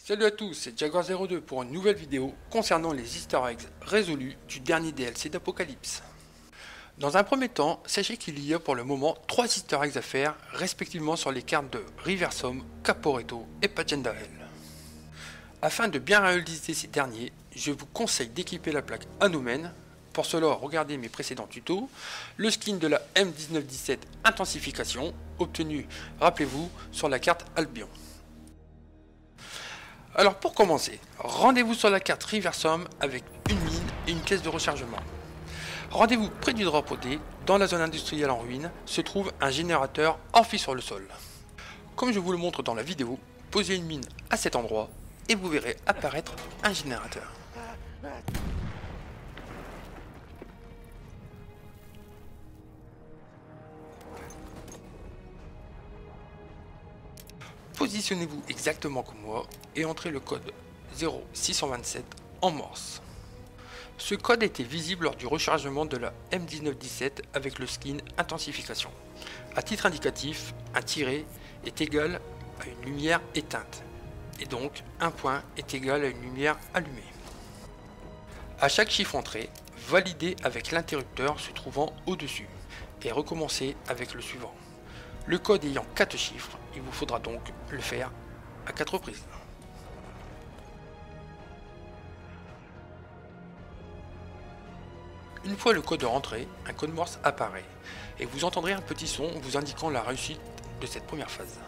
Salut à tous, c'est Jaguar02 pour une nouvelle vidéo concernant les easter eggs résolus du dernier DLC d'Apocalypse. Dans un premier temps, sachez qu'il y a pour le moment 3 easter eggs à faire, respectivement sur les cartes de Riversome, Caporetto et Pajandale. Afin de bien réaliser ces derniers, je vous conseille d'équiper la plaque Anomen. Pour cela, regardez mes précédents tutos. Le skin de la M1917 Intensification, obtenu, rappelez-vous, sur la carte Albion. Alors pour commencer, rendez-vous sur la carte Riversome avec une mine et une caisse de rechargement. Rendez-vous près du drapeau D, dans la zone industrielle en ruine, se trouve un générateur enfoui sur le sol. Comme je vous le montre dans la vidéo, posez une mine à cet endroit et vous verrez apparaître un générateur. Positionnez-vous exactement comme moi et entrez le code 0627 en morse. Ce code était visible lors du rechargement de la M1917 avec le skin Intensification. A titre indicatif, un tiret est égal à une lumière éteinte, et donc un point est égal à une lumière allumée. À chaque chiffre entré, validez avec l'interrupteur se trouvant au-dessus, et recommencez avec le suivant. Le code ayant 4 chiffres, il vous faudra donc le faire à 4 reprises. Une fois le code rentré, un code morse apparaît et vous entendrez un petit son vous indiquant la réussite de cette première phase.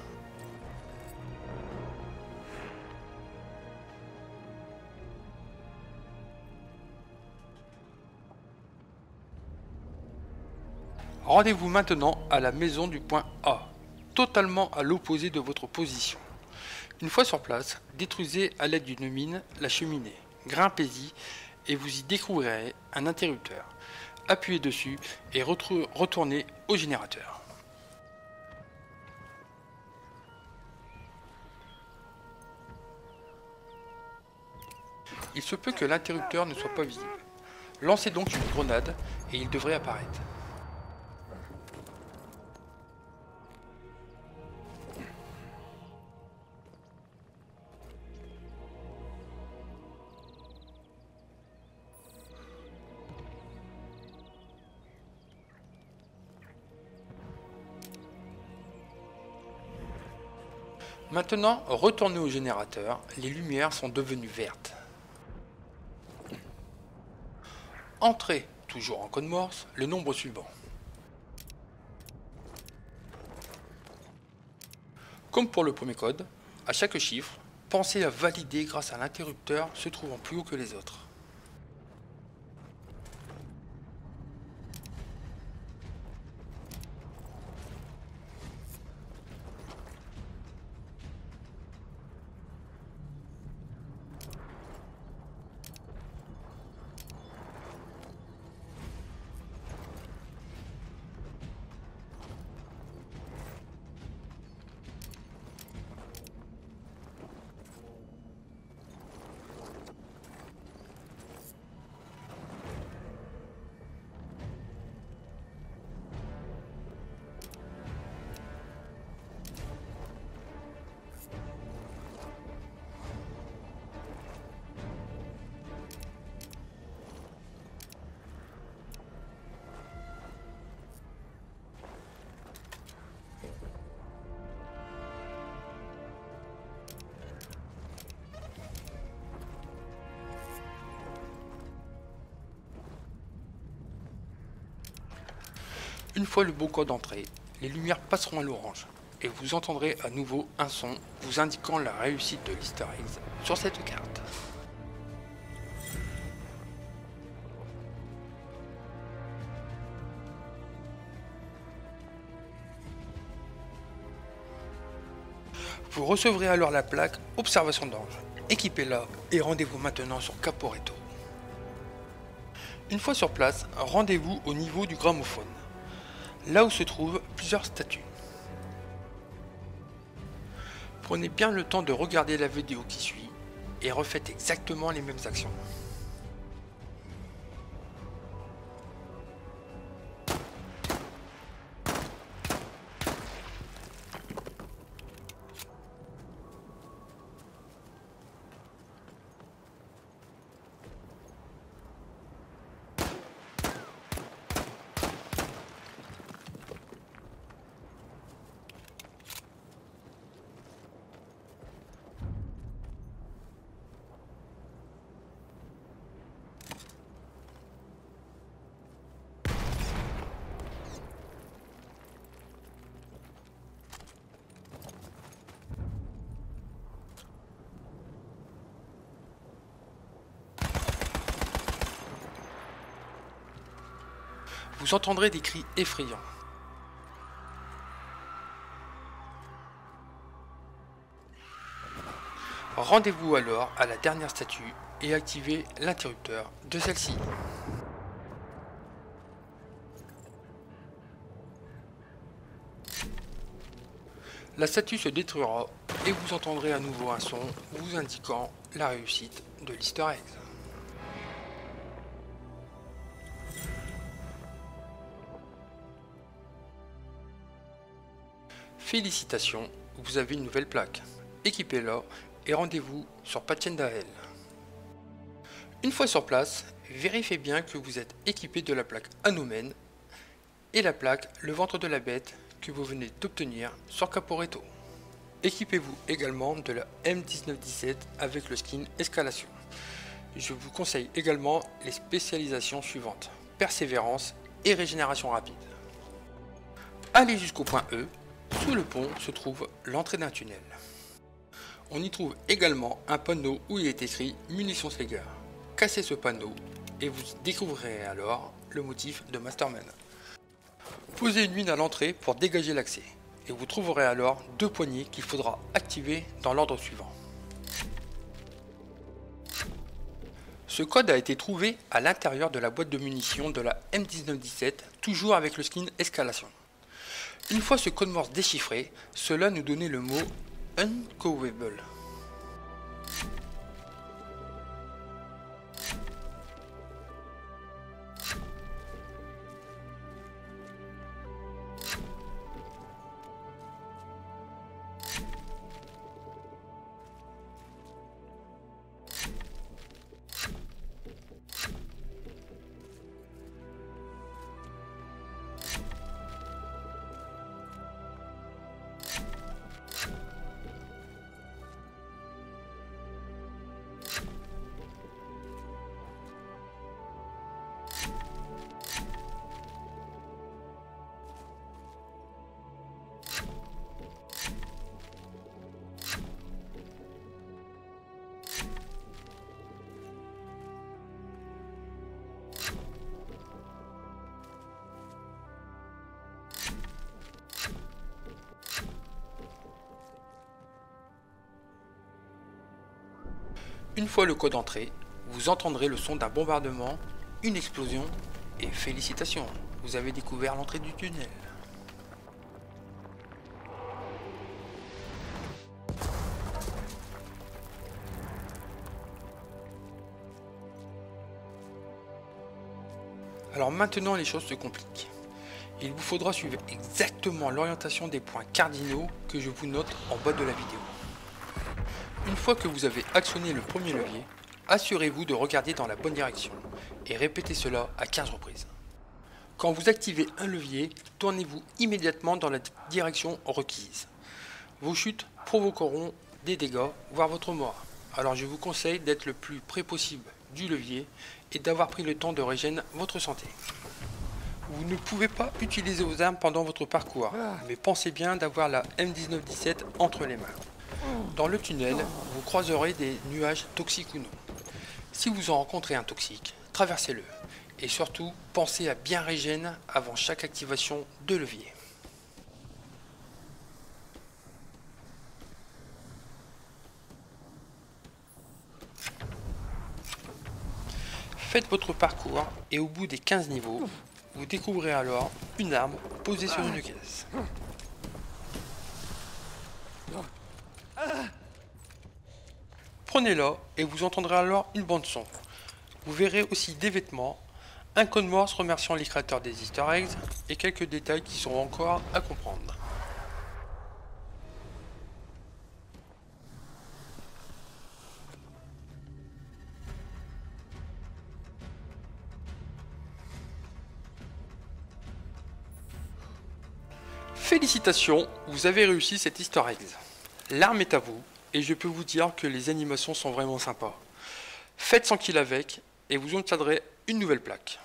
Rendez-vous maintenant à la maison du point A, totalement à l'opposé de votre position. Une fois sur place, détruisez à l'aide d'une mine la cheminée, grimpez-y et vous y découvrirez un interrupteur. Appuyez dessus et retournez au générateur. Il se peut que l'interrupteur ne soit pas visible. Lancez donc une grenade et il devrait apparaître. Maintenant, retournez au générateur, les lumières sont devenues vertes. Entrez, toujours en code morse, le nombre suivant. Comme pour le premier code, à chaque chiffre, pensez à valider grâce à l'interrupteur se trouvant plus haut que les autres. Une fois le bon code entré, les lumières passeront à l'orange et vous entendrez à nouveau un son vous indiquant la réussite de l'easter egg sur cette carte. Vous recevrez alors la plaque Observation d'ange. Équipez-la et rendez-vous maintenant sur Caporetto. Une fois sur place, rendez-vous au niveau du gramophone, là où se trouvent plusieurs statues. Prenez bien le temps de regarder la vidéo qui suit et refaites exactement les mêmes actions. vous entendrez des cris effrayants. Rendez-vous alors à la dernière statue et activez l'interrupteur de celle-ci. La statue se détruira et vous entendrez à nouveau un son vous indiquant la réussite de l'Easter egg. Félicitations, vous avez une nouvelle plaque. Équipez-la et rendez-vous sur Patchendael. Une fois sur place, vérifiez bien que vous êtes équipé de la plaque Anomen et la plaque Le ventre de la bête que vous venez d'obtenir sur Caporetto. Équipez-vous également de la M1917 avec le skin Escalation. Je vous conseille également les spécialisations suivantes: Persévérance et Régénération rapide. Allez jusqu'au point E. Sous le pont se trouve l'entrée d'un tunnel. On y trouve également un panneau où il est écrit Munitions Sega. Cassez ce panneau et vous découvrirez alors le motif de Masterman. Posez une mine à l'entrée pour dégager l'accès et vous trouverez alors deux poignées qu'il faudra activer dans l'ordre suivant. Ce code a été trouvé à l'intérieur de la boîte de munitions de la M1917, toujours avec le skin Escalation. Une fois ce code Morse déchiffré, cela nous donnait le mot Uncowable. Une fois le code entré, vous entendrez le son d'un bombardement, une explosion et félicitations, vous avez découvert l'entrée du tunnel. Alors maintenant les choses se compliquent. Il vous faudra suivre exactement l'orientation des points cardinaux que je vous note en bas de la vidéo. Une fois que vous avez actionné le premier levier, assurez-vous de regarder dans la bonne direction et répétez cela à 15 reprises. Quand vous activez un levier, tournez-vous immédiatement dans la direction requise. Vos chutes provoqueront des dégâts, voire votre mort. Alors je vous conseille d'être le plus près possible du levier et d'avoir pris le temps de régénérer votre santé. Vous ne pouvez pas utiliser vos armes pendant votre parcours, mais pensez bien d'avoir la M1917 entre les mains. Dans le tunnel, vous croiserez des nuages toxiques ou non. Si vous en rencontrez un toxique, traversez-le. Et surtout, pensez à bien régénérer avant chaque activation de levier. Faites votre parcours et au bout des 15 niveaux, vous découvrirez alors une arme posée sur une caisse. Prenez-la et vous entendrez alors une bande son. Vous verrez aussi des vêtements, un code Morse remerciant les créateurs des Easter eggs et quelques détails qui sont encore à comprendre. Félicitations, vous avez réussi cet Easter egg. L'arme est à vous et je peux vous dire que les animations sont vraiment sympas. Faites 100 kills avec et vous obtiendrez une nouvelle plaque.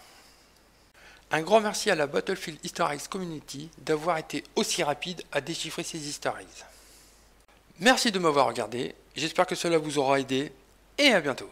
Un grand merci à la Battlefield Easter Eggs Community d'avoir été aussi rapide à déchiffrer ces Easter eggs. Merci de m'avoir regardé, j'espère que cela vous aura aidé et à bientôt.